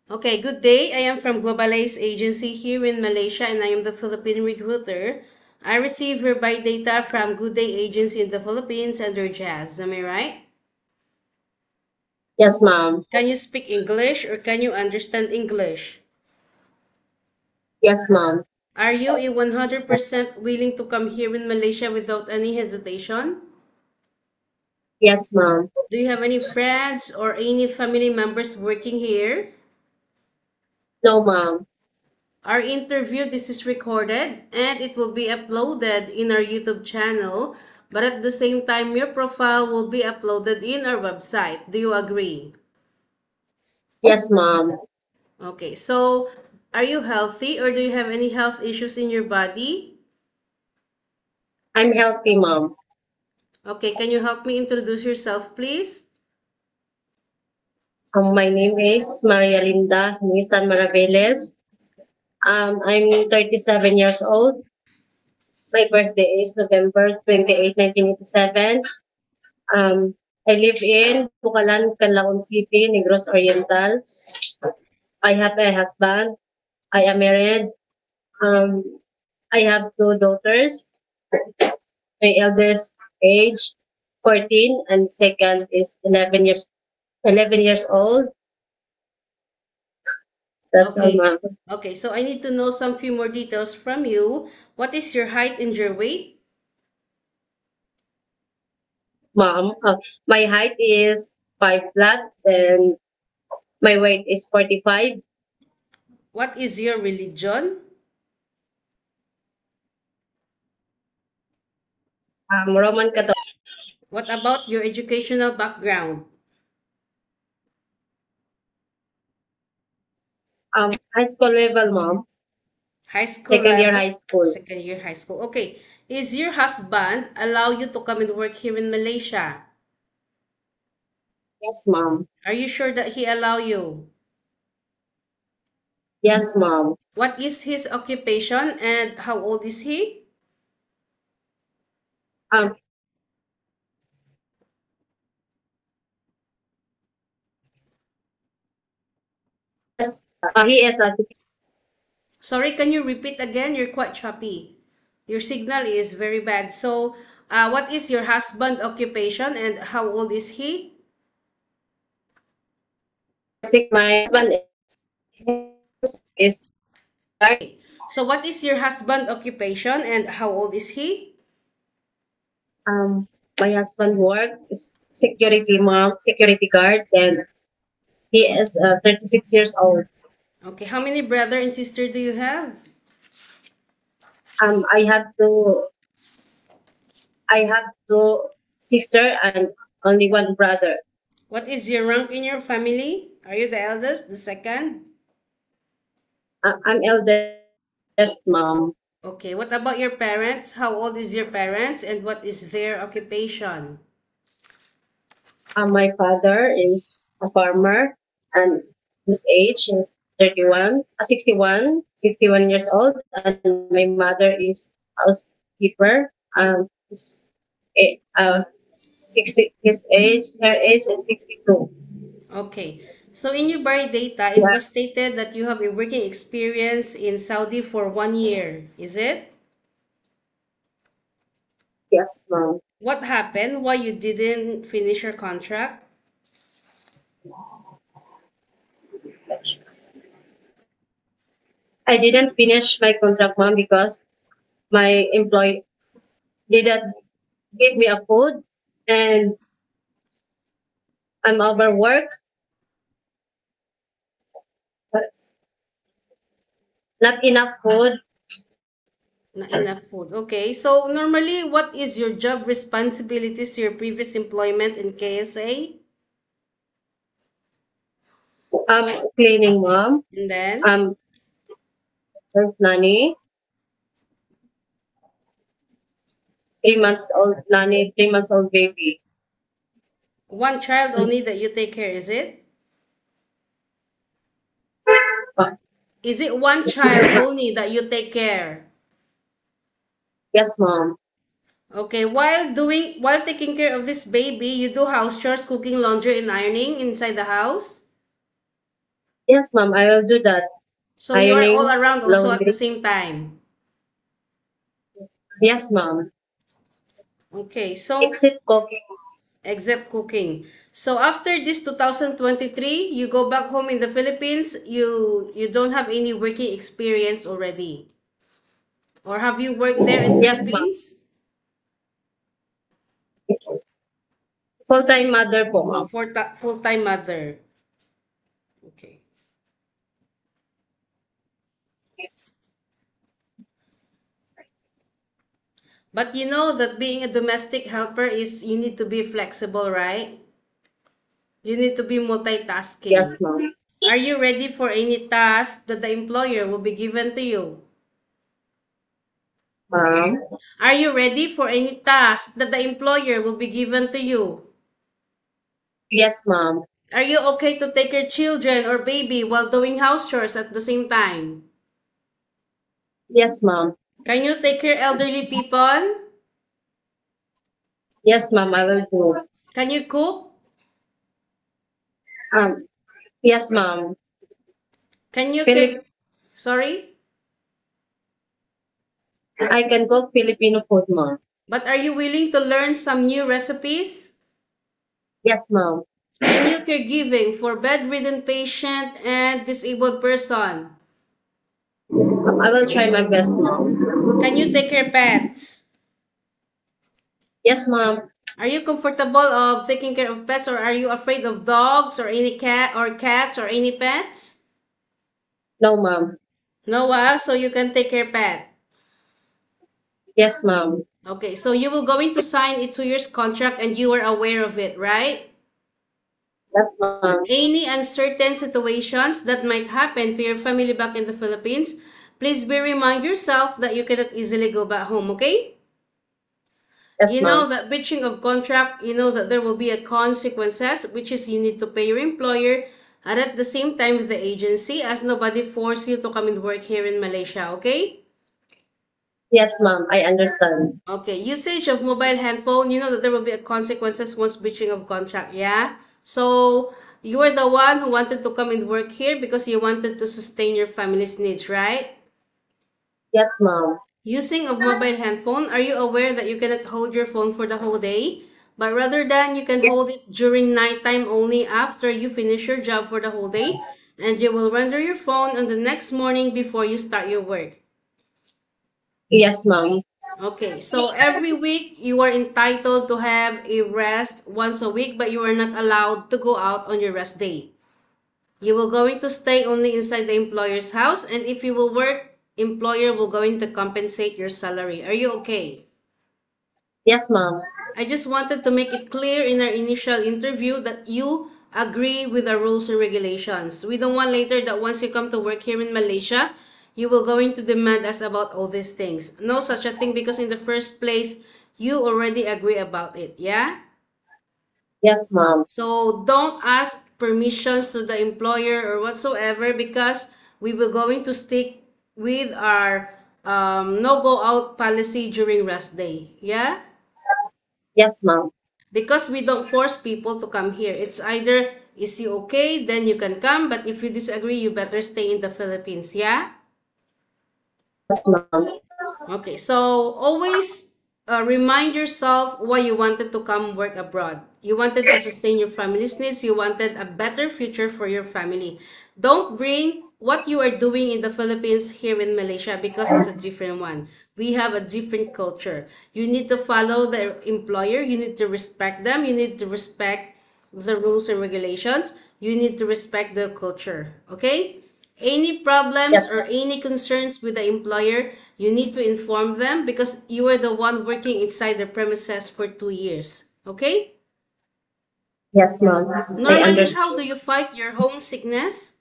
Okay, good day. I am from Globalize Agency here in Malaysia and I am the Philippine recruiter. I receive hereby data from Good Day Agency in the Philippines under Jazz. Am I right? Yes, ma'am. Can you speak English or can you understand English? Yes, ma'am. Are you a 100% willing to come here in Malaysia without any hesitation? Yes, ma'am. Do you have any friends or any family members working here? No, ma'am. Our interview, this is recorded and it will be uploaded in our YouTube channel, but at the same time, your profile will be uploaded in our website. Do you agree? Yes, ma'am. Okay, so are you healthy or do you have any health issues in your body? I'm healthy, ma'am. Okay, can you help me introduce yourself, please? My name is Maria Linda Nisan Maraveles. I'm 37 years old. My birthday is November 28, 1987. Um, I live in Bukalan, Canlaon City, Negros Oriental. I have a husband. I am married. Um, I have two daughters. My eldest age 14 and second is 11 years old. That's all, Okay. ma'am. Okay, so I need to know some few more details from you. What is your height and your weight? Ma'am, my height is 5 flat and my weight is 45. What is your religion? Roman Catholic. What about your educational background? High school level, ma'am. High school Second year level, high school. second year high school. Okay. Is your husband allow you to come and work here in Malaysia? Yes, ma'am. Are you sure that he allow you? Yes, ma'am. What is his occupation and how old is he? Um, yes, he is a Sorry, can you repeat again? You're quite choppy. Your signal is very bad. So, what is your husband occupation and how old is he? my husband is So, what is your husband occupation and how old is he? um my husband work is security, mom, security guard, and he is 36 years old. Okay, how many brother and sister do you have? Um, I have two. I have two sister and only one brother. What is your rank in your family? Are you the eldest, the second? I'm eldest, mom. Okay, what about your parents? How old is your parents and what is their occupation? My father is a farmer, and his age is 61 years old, and my mother is housekeeper. Is, 60. Her age is 62. Okay, so in your bio data, it Yeah. was stated that you have a working experience in Saudi for 1 year. Is it? Yes, mom. What happened? Why you didn't finish your contract? I didn't finish my contract, mom, because my employee didn't give me a food, and I'm overworked. That's not enough food. Not enough food. Okay, so normally, what is your job responsibilities to your previous employment in KSA? Um, Cleaning, mom. And then, Um, there's nanny, 3 months old nanny, 3 months old baby. one child only that you take care, is it? Uh, Is it one child only that you take care? yes, mom. Okay, while taking care of this baby, you do house chores, cooking, laundry, and ironing inside the house? Yes, ma'am, I will do that. So you are all Ironing, around also at the laundry. same time. Yes, ma'am. Okay, so Except cooking. except cooking. So after this 2023, you go back home in the Philippines, you don't have any working experience already. Or have you worked there in Yes, ma'am. Philippines? Full-time mother po, Or ma'am. for full-time mother? Okay. But you know that being a domestic helper is you need to be flexible, right? You need to be multitasking. Yes, ma'am. Are you ready for any task that the employer will be given to you? Ma'am. Are you ready for any task that the employer will be given to you? Yes, ma'am. Are you okay to take your children or baby while doing house chores at the same time? Yes, ma'am. Can you take care elderly people? Yes, ma'am, I will do. Can you cook? Um, yes, ma'am. Can you Philip, Sorry? I can cook Filipino food, ma'am. But are you willing to learn some new recipes? Yes, ma'am. Can you caregiving for bedridden patient and disabled person? I will try my best, ma'am. Can you take care pets? Yes, ma'am. Are you comfortable of taking care of pets or are you afraid of dogs or any cats or any pets? No, ma'am. No, so you can take care pet. Yes, ma'am. Okay, so you will going to sign a 2 years contract and you are aware of it, right? Yes, ma'am. Any uncertain situations that might happen to your family back in the Philippines, please remind yourself that you cannot easily go back home, okay? Yes, You know ma'am. that breaching of contract, you know that there will be a consequences, which is you need to pay your employer and at the same time with the agency as nobody forced you to come and work here in Malaysia, okay? Yes, ma'am. I understand. Okay, usage of mobile handphone, you know that there will be a consequences once breaching of contract, yeah? So, you are the one who wanted to come and work here because you wanted to sustain your family's needs, right? Yes, ma'am. Using of mobile handphone, are you aware that you cannot hold your phone for the whole day? But rather than you can hold Yes, it during nighttime only after you finish your job for the whole day, and you will render your phone on the next morning before you start your work. yes, ma'am. Okay, so every week you are entitled to have a rest once a week, but you are not allowed to go out on your rest day. You will going to stay only inside the employer's house, and if you will work, employer will going to compensate your salary. Are you okay? Yes, ma'am. I just wanted to make it clear in our initial interview that you agree with the rules and regulations. We don't want later that once you come to work here in Malaysia, you will going to demand us about all these things. No such a thing because in the first place, you already agree about it, yeah? Yes, ma'am. So don't ask permissions to the employer or whatsoever because we will going to stick with our no go out policy during rest day, yeah? Yes, ma'am. Because we don't force people to come here. It's either is you okay, then you can come, but if you disagree, you better stay in the Philippines, yeah? Yes, ma'am. Okay, so always remind yourself why you wanted to come work abroad. You wanted to sustain your family's needs. You wanted a better future for your family. Don't bring what you are doing in the Philippines here in Malaysia because it's a different one. We have a different culture. You need to follow the employer. You need to respect them. You need to respect the rules and regulations. You need to respect the culture. Okay? Any problems Yes, or any concerns with the employer, you need to inform them because you are the one working inside the premises for 2 years. Okay? yes, ma'am. I Normally, how do understand. you fight your homesickness?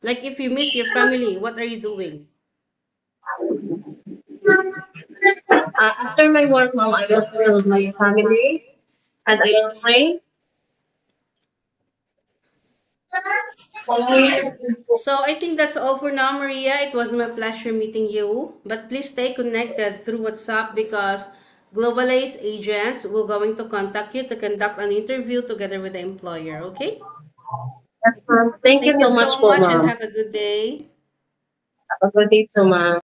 Like if you miss your family, what are you doing? After my work, ma'am, I will call my family and I will pray. So I think that's all for now, Maria. It was my pleasure meeting you. But please stay connected through WhatsApp because Globalize agents will going to contact you to conduct an interview together with the employer. Okay? Yes, ma'am. Thank you Thank you so much so po, much and ma'am. have a good day. Have a good day too, ma'am.